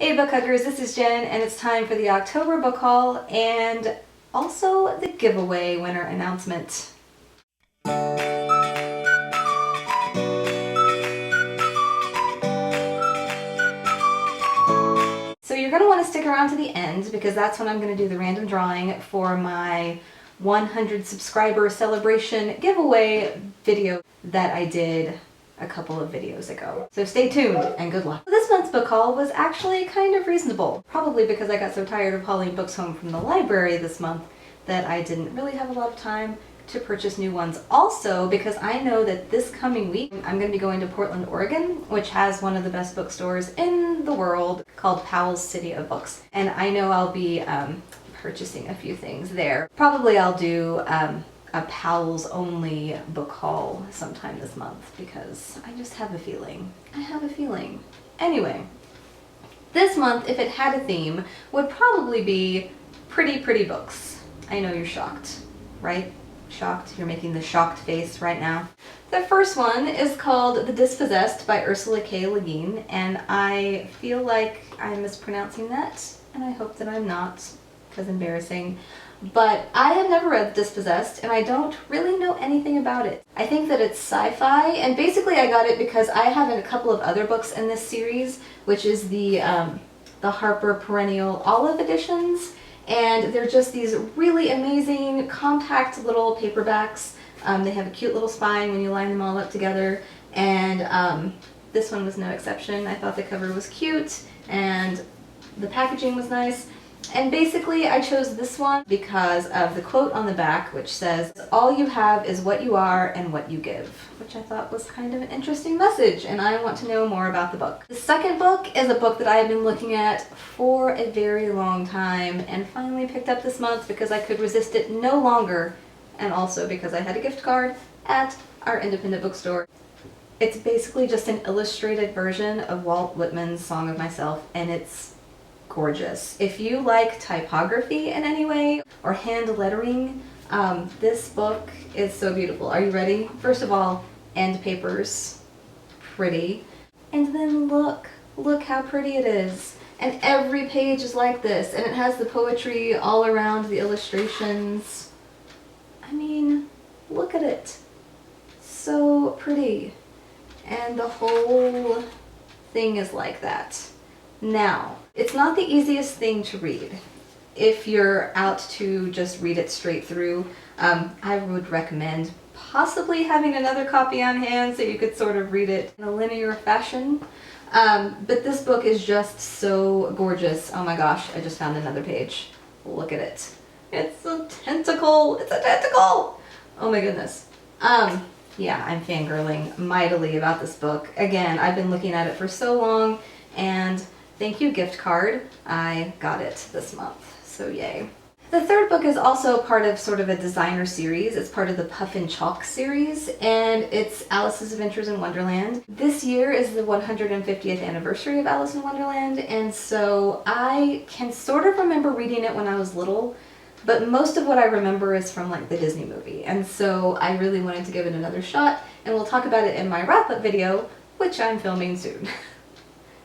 Hey book huggers, this is Jen and it's time for the October book haul and also the giveaway winner announcement. So you're going to want to stick around to the end because that's when I'm going to do the random drawing for my 100 subscriber celebration giveaway video that I did a couple of videos ago. So stay tuned and good luck. This month's book haul was actually kind of reasonable, probably because I got so tired of hauling books home from the library this month that I didn't really have a lot of time to purchase new ones. Also because I know that this coming week I'm going to be going to Portland, Oregon, which has one of the best bookstores in the world called Powell's City of Books. And I know I'll be purchasing a few things there. Probably I'll do a Powell's only book haul sometime this month because I just have a feeling. I have a feeling. Anyway, this month, if it had a theme, would probably be pretty books. I know you're shocked, right? Shocked? You're making the shocked face right now. The first one is called The Dispossessed by Ursula K. Le Guin, and I feel like I'm mispronouncing that, and I hope that I'm not, because embarrassing. But I have never read Dispossessed, and I don't really know anything about it. I think that it's sci-fi, and basically I got it because I have a couple of other books in this series, which is the Harper Perennial Olive editions, and they're just these really amazing, compact little paperbacks. They have a cute little spine when you line them all up together, and this one was no exception. I thought the cover was cute, and the packaging was nice. And basically I chose this one because of the quote on the back, which says, "All you have is what you are and what you give," which I thought was kind of an interesting message, and I want to know more about the book. The second book is a book that I have been looking at for a very long time and finally picked up this month because I could resist it no longer, and also because I had a gift card at our independent bookstore. It's basically just an illustrated version of Walt Whitman's Song of Myself, and it's gorgeous. If you like typography in any way or hand lettering, this book is so beautiful. Are you ready? First of all, end papers, pretty. And then look how pretty it is. And every page is like this, and it has the poetry all around the illustrations. I mean, look at it. So pretty. And the whole thing is like that. Now, it's not the easiest thing to read. If you're out to just read it straight through, I would recommend possibly having another copy on hand so you could sort of read it in a linear fashion. But this book is just so gorgeous. Oh my gosh, I just found another page. Look at it. It's a tentacle! It's a tentacle! Oh my goodness. Yeah, I'm fangirling mightily about this book. Again, I've been looking at it for so long, and thank you, gift card. I got it this month, so yay. The third book is also part of sort of a designer series. It's part of the Puff and Chalk series, and it's Alice's Adventures in Wonderland. This year is the 150th anniversary of Alice in Wonderland, and so I can sort of remember reading it when I was little, but most of what I remember is from like the Disney movie, and so I really wanted to give it another shot, and we'll talk about it in my wrap-up video, which I'm filming soon.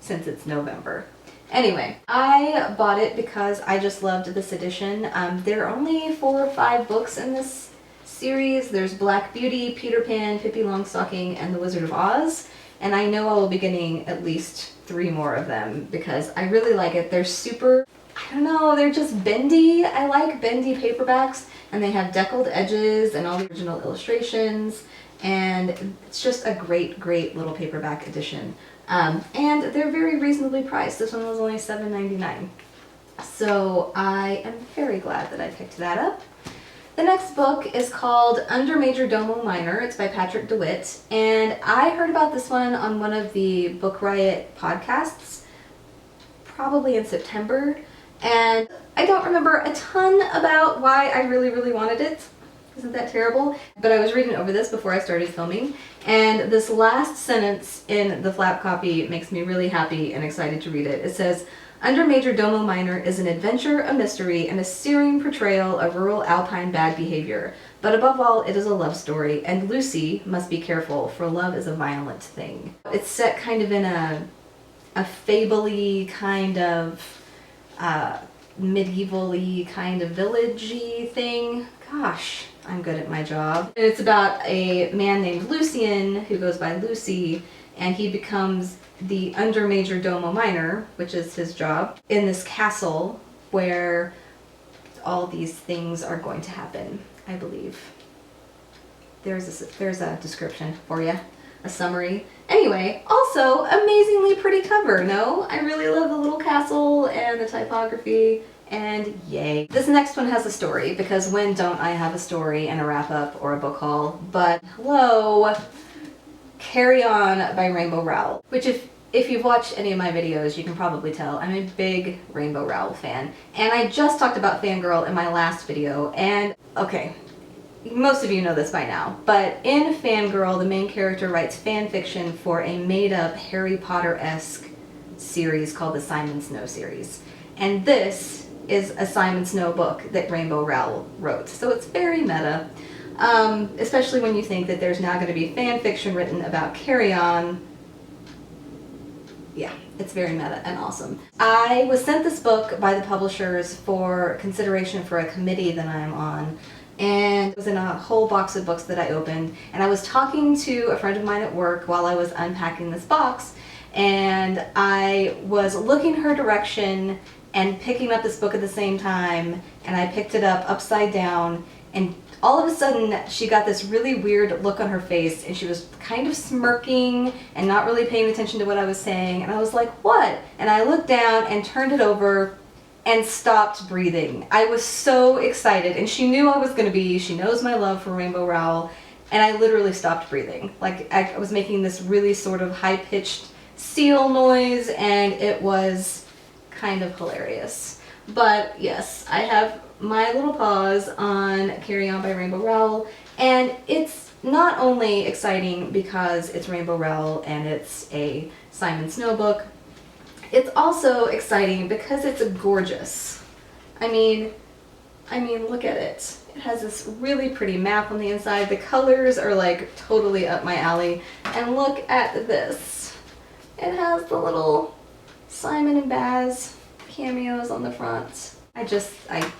Since it's November. Anyway, I bought it because I just loved this edition. There are only 4 or 5 books in this series. There's Black Beauty, Peter Pan, Pippi Longstocking, and The Wizard of Oz. And I know I will be getting at least 3 more of them because I really like it. They're super, I don't know, they're just bendy. I like bendy paperbacks, and they have deckled edges and all the original illustrations. And it's just a great little paperback edition. And they're very reasonably priced. This one was only $7.99. So I am very glad that I picked that up. The next book is called Under Majordomo Minor. It's by Patrick DeWitt. And I heard about this one on one of the Book Riot podcasts, probably in September. And I don't remember a ton about why I really wanted it. Isn't that terrible? But I was reading over this before I started filming, and this last sentence in the flap copy makes me really happy and excited to read it. It says, "Under Majordomo Minor is an adventure, a mystery, and a searing portrayal of rural alpine bad behavior. But above all, it is a love story, and Lucy must be careful, for love is a violent thing." It's set kind of in a a fable-y kind of medieval-y kind of village-y thing. Gosh, I'm good at my job. And it's about a man named Lucian who goes by Lucy, and he becomes the under Majordomo minor, which is his job, in this castle where all these things are going to happen, I believe. There's a description for you, a summary. Anyway, also amazingly pretty cover, no? I really love the little castle and the typography, and yay. This next one has a story, because when don't I have a story and a wrap-up or a book haul? But hello, Carry On by Rainbow Rowell, which if you've watched any of my videos, you can probably tell I'm a big Rainbow Rowell fan. And I just talked about Fangirl in my last video, and okay, most of you know this by now, but in Fangirl, the main character writes fan fiction for a made-up Harry Potter-esque series called the Simon Snow series. And this is a Simon Snow book that Rainbow Rowell wrote. So it's very meta, especially when you think that there's now going to be fan fiction written about Carry On. Yeah, it's very meta and awesome. I was sent this book by the publishers for consideration for a committee that I'm on, and it was in a whole box of books that I opened, and I was talking to a friend of mine at work while I was unpacking this box, and I was looking her direction and picking up this book at the same time, and I picked it up upside down, and all of a sudden she got this really weird look on her face, and she was kind of smirking and not really paying attention to what I was saying, and I was like, what? And I looked down and turned it over and stopped breathing. I was so excited, and she knew I was going to be. She knows my love for Rainbow Rowell, and I literally stopped breathing. Like, I was making this really sort of high-pitched seal noise, and it was kind of hilarious. But yes, I have my little paws on Carry On by Rainbow Rowell, and it's not only exciting because it's Rainbow Rowell and it's a Simon Snow book, it's also exciting because it's gorgeous. I mean, look at it. It has this really pretty map on the inside. The colors are like totally up my alley. And look at this. It has the little Simon and Baz cameos on the front. I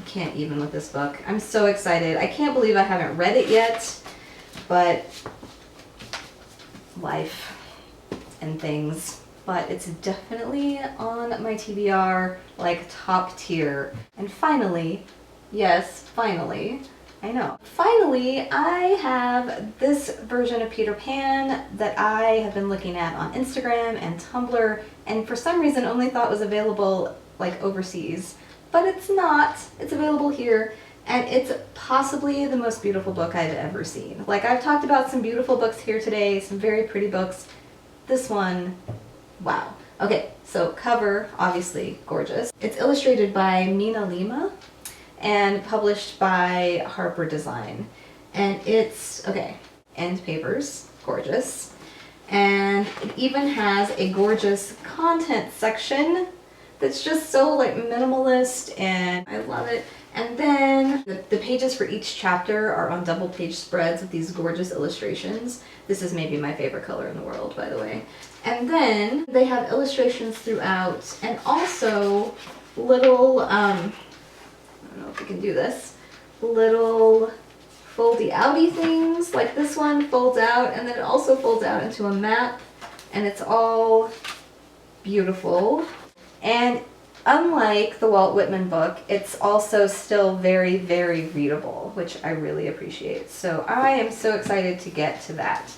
can't even with this book. I'm so excited. I can't believe I haven't read it yet, but life and things. But it's definitely on my TBR, like top tier. And finally, yes, finally, I know. Finally, I have this version of Peter Pan that I have been looking at on Instagram and Tumblr, and for some reason only thought was available like overseas. But it's not. It's available here, and it's possibly the most beautiful book I've ever seen. Like, I've talked about some beautiful books here today, some very pretty books. This one, wow. Okay, so cover, obviously gorgeous. It's illustrated by Mina Lima and published by Harper Design. And it's, okay, end papers, gorgeous. And it even has a gorgeous content section that's just so like minimalist, and I love it. And then the pages for each chapter are on double page spreads with these gorgeous illustrations. This is maybe my favorite color in the world, by the way. And then they have illustrations throughout, and also little, I don't know if we can do this, little foldy outy things, like this one folds out, and then it also folds out into a map, and it's all beautiful. And unlike the Walt Whitman book, it's also still very, very readable, which I really appreciate. So I am so excited to get to that.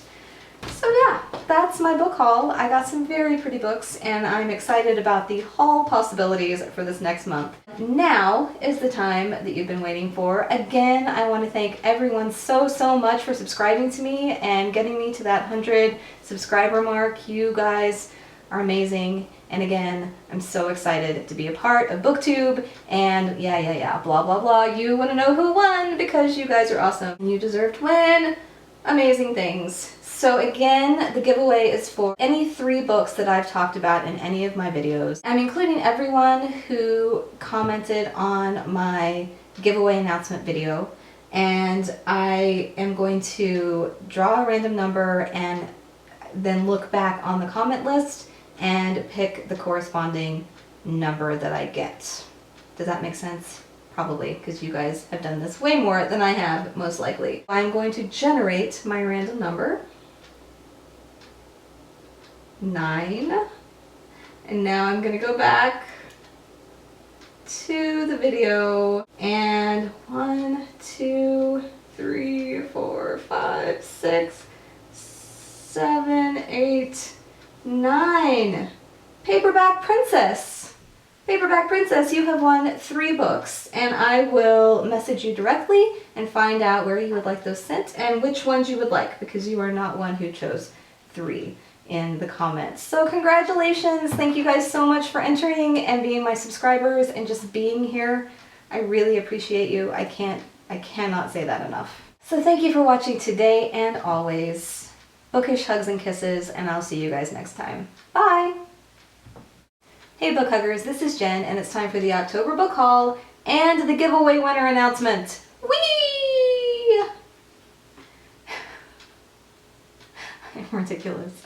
So yeah, that's my book haul. I got some very pretty books, and I'm excited about the haul possibilities for this next month. Now is the time that you've been waiting for. Again, I want to thank everyone so much for subscribing to me and getting me to that 100 subscriber mark. You guys are amazing. And again, I'm so excited to be a part of BookTube, and yeah, blah, blah, blah. You want to know who won because you guys are awesome. You deserve to win amazing things. So again, the giveaway is for any 3 books that I've talked about in any of my videos. I'm including everyone who commented on my giveaway announcement video, and I am going to draw a random number and then look back on the comment list and pick the corresponding number that I get. Does that make sense? Probably, because you guys have done this way more than I have, most likely. I'm going to generate my random number. 9. And now I'm going to go back to the video and 1, 2, 3, 4, 5, 6, 7, 8, 9. Paperback Princess. Paperback Princess, you have won 3 books, and I will message you directly and find out where you would like those sent and which ones you would like, because you are not one who chose 3 in the comments. So congratulations. Thank you guys so much for entering and being my subscribers and just being here. I really appreciate you. I cannot say that enough. So thank you for watching today and always. Bookish hugs and kisses, and I'll see you guys next time. Bye! Hey book huggers, this is Jen, and it's time for the October book haul and the giveaway winner announcement. Whee! I'm ridiculous.